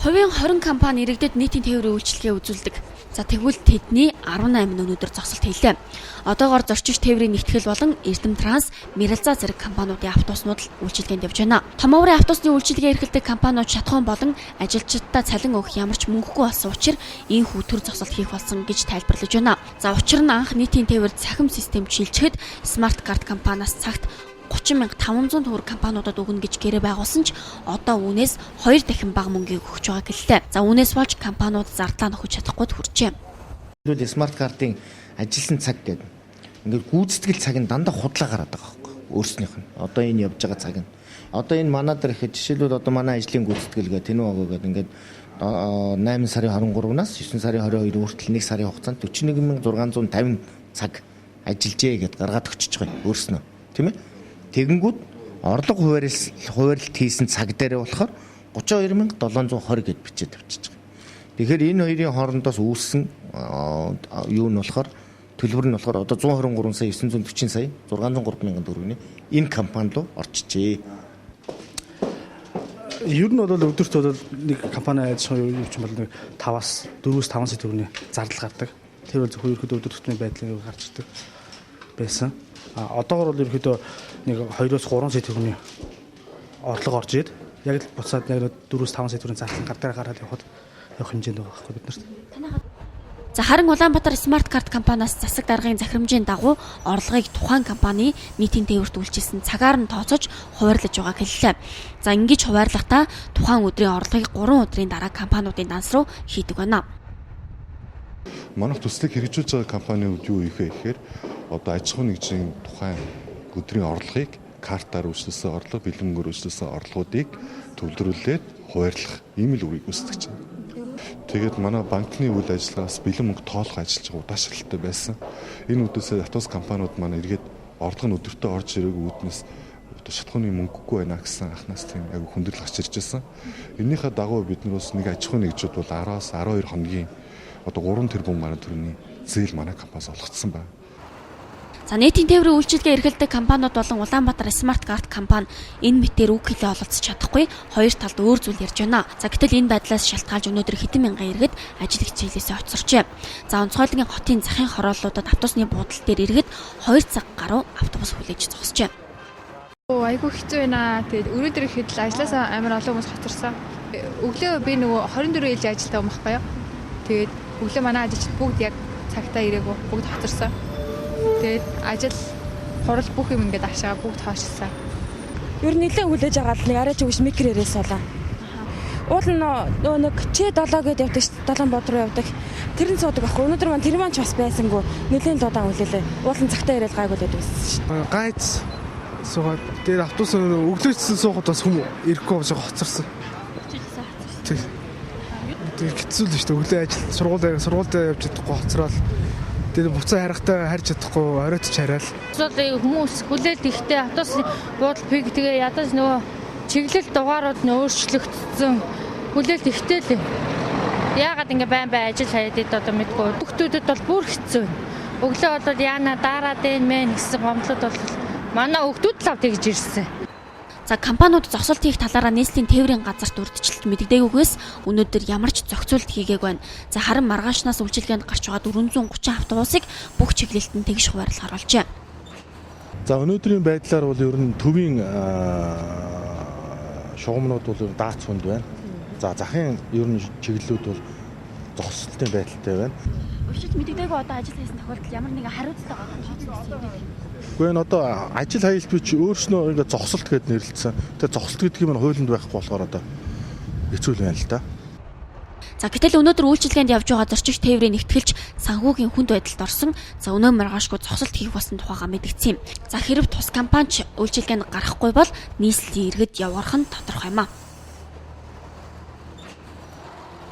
Хувийн 20 компани иргэдэд нийтийн тээврийн үйлчилгээ үзүүлдэг. За тэгвэл тэдний 18 нь өнөөдөр зогсолт хийлээ. Одоогоор зорчигч тээврийн нэгтгэл болон Эрдэм Транс, Мэрэлзаа зэрэг компаниудын автобуснууд л үйлчилгээнд явж байна. Томоврын автобусны үйлчилгээ эрхэлдэг компаниуд шатахуун болон ажилчдаа цалин өгөх ямар ч мөнгөгүй болсон учраас ийхүү төр зогсолт хийх болсон гэж тайлбарлаж байна. За учир нь анх нийтийн тээвэр цахим систем шилжихэд Смарт карт компаниас цагт 30,500 төгрөг компаниудад өгнө гэж гэрээ байгуулсан ч одоо үүнээс 2 дахин бага мөнгийг өгч байгаа гэлээ. За үүнээс болж компаниуд зардлаа нөхөж чадахгүй хүрчээ. Смарт картын ажилласан цаг гэдэг. Ингээд гүйцэтгэл цаг нь дандаа худлаа гараад байгаа байхгүй. Өөрснийх нь. Одоо энэ явж байгаа цаг нь. Одоо энэ манаа дээр ихэд жишээлбэл одоо манай ажлын гүйцэтгэл гэдэг тэнүү агуу гэдэг ингээд 8 сарын 23-наас 9 сарын 22 хүртэл 1 сарын хугацаанд 41,650 цаг ажиллажээ гэдээ гаргаад өчөж байгаа өөрснөө. Тийм ээ? Тэгэнгүүт орлого хуваарлалт хийсэн цаг дээр болохоор 32,720 гэд бичээд авчиж байгаа. Тэгэхээр энэ хоёрын хоорондоос үүссэн юу нь болохоор төлбөр нь болохоор одоо 123 сая 940 сая 603 мянган төгрөгийн энэ компанид руу орчжээ. Ер нь бол өдөрт бол нэг компани ажиллах юм чинь бол нэг 5-аас 4-5 сая төгрөгийн зардал гардаг. Тэр бол зөвхөн ерөөдөө өдөр тутмын байдлыг гарч ирдэг байсан. Одоогор бол ерөөдөө нэг 2-3 сая төгрөгийн орлого орж ирээд яг л буцаад яг 4-5 сая төгрөгийн зардал гардаг гараад явах хэмжээнд байгаа байхгүй бид нарт. За харин Улаанбаатар Смарт карт компаниас засаг даргын захирамжийн дагуу орлогыг тухайн компани нийтийн тээвэрт үйлчилсэн цагаар нь тооцож хуваарлаж байгааг хэллээ. За ингэж хуваарлахдаа тухайн өдрийн орлогыг 3 өдрийн дараа компаниудын данс руу хийдэг байна. Манайх төслийг хэрэгжүүлж байгаа компаниуд юу их вэ гэхээр одоо аж ахуйн нэгжийн тухайн өдрийн орлогыг картаар үйлчилсэн орлого, бэлэнгээр үйлчилсэн орлогуудыг төвлөрүүлээд хуваарлах ийм л үрийг үүсгэж байна. Тэгээд манай банкны үйл ажиллагаас бэлэн мөнгө тоолох ажиллаж байгаа удаашралтай байсан. Энэ үднээсээ автобус компаниуд манай эргээд орлого нь өдөртөө орж ирээгүй үднээс шатхууны мөнгөгүй байна гэсэн анхнаас тийм яг хүндрэл гарч ирж байсан. Энийхээ дагуу бид нар бас нэг аж ахуйн нэгжүүд бол 10-аас 12 хоногийн одоо 3 тэрбум гаруй төгрөгийн зээл манай компаниас олгогдсон байна. За нийтийн тээврийн үйлчилгээ эрхэлдэг компаниуд болон Улаанбаатар Смарт карт компани энэ мэтээр үг хэлээ ололцож чадахгүй хоёр талд өөр зүйл ярьж байна. За гэтэл энэ байдлаас шалтгаалж өнөөдөр хэдэн мянган иргэд ажил хичээлээсээ хоцорчээ. За онцгойлонгийн хотын захын хорооллуудад автобусны буудал дээр иргэд 2 цаг гаруй автобус хүлээж зогсжээ. Айгу хэцүү байна. Тэгээд өнөөдөр ихэд л ажилласаа амар олон хүмүүс хоцорсон. Өглөө би нөгөө 24 ээлж ажилтаа юм байхгүй юу? Тэгээд өглөө манай ажилчид бүгд яг цагтаа ирээгүй бүгд хоцорсон. Тэгээд ажил хурал бүх юм ингээд ашаа бүгд хоошсон. Ер нь нэлээд хүлээж байгаа л нэг арай ч үгш микро ярээс болоо. Уул нь нэг Ч7 гэдээ явдаг 7 бод руу явдаг. Тэр нь суудаг байхгүй. Өнөөдөр маань тэр маань ч бас байсангүй. Нэлээд удаан хүлээлээ. Уул нь цагтаа ирээд гайгүй л байсан шүү дээ. Гайц суугаад дээр автобус өглөөчсөн суухад бас хүм ирэхгүй болж хоцорсон. Тэр хэцүү л шүү дээ. Өглөө ажил сургуульд явж чадахгүй хоцроод тэр буцаа харахтаа харж чадахгүй оройтч хараал. Хүмүүс хүлээлт ихтэй автобус буудал пиг тэгээ ядаж нөгөө чиглэл дугаарууд нь өөрчлөгдсөн хүлээлт ихтэй л. Яагаад ингэ байн ажил хайдад одоо мэдгүй. Хүүхдүүдэд бол бүр хэцүү. Өглөө бол яана дараад мэн гэсэн гомдлууд бол манай хүүхдүүд л авт гэж ирсэн. За компаниуд зогсолт хийх талаараа нийслэлийн тээврийн газарт урьдчилалт мэдэгдээгүйгээс өнөөдөр ямар ч зохицуулт хийгээг байна. За харин маргаашнаас үйлчилгээнд гарч байгаа 430 автобусыг бүх чиглэлтэнд тэгш хуваарлахаар болжээ. За өнөөдрийн байдлаар бол ер нь төвийн шугамнууд бол даац хүнд байна. За захын ер нь чиглэлүүд бол зогсолтын байдалтай байна. Урьдчилалт мэдэгдээгүй одоо ажил хийсэн тохиолдолд ямар нэгэн хариуцлага байгаа. Гэхдээ энэ одоо ажил хаялт бич өөрснөө ингээд зогсолт гэдээ нэрлэлсэн. Тэгээ зогсолт гэдэг юм нь хуулинд байхгүй болохоор одоо хэцүү байна л да. За гэтэл өнөөдөр үйлчилгээнд явж байгаа зорчигч тээврийн нэгтгэлж санхүүгийн хүнд байдалд орсон. За өнөө маргаашгүй зогсолт хийх болсон тухайга мэдгдсэн юм. За хэрв тус компанич үйлчилгээнд гарахгүй бол нийслэлийн иргэд явгарах нь тодорхой юм а.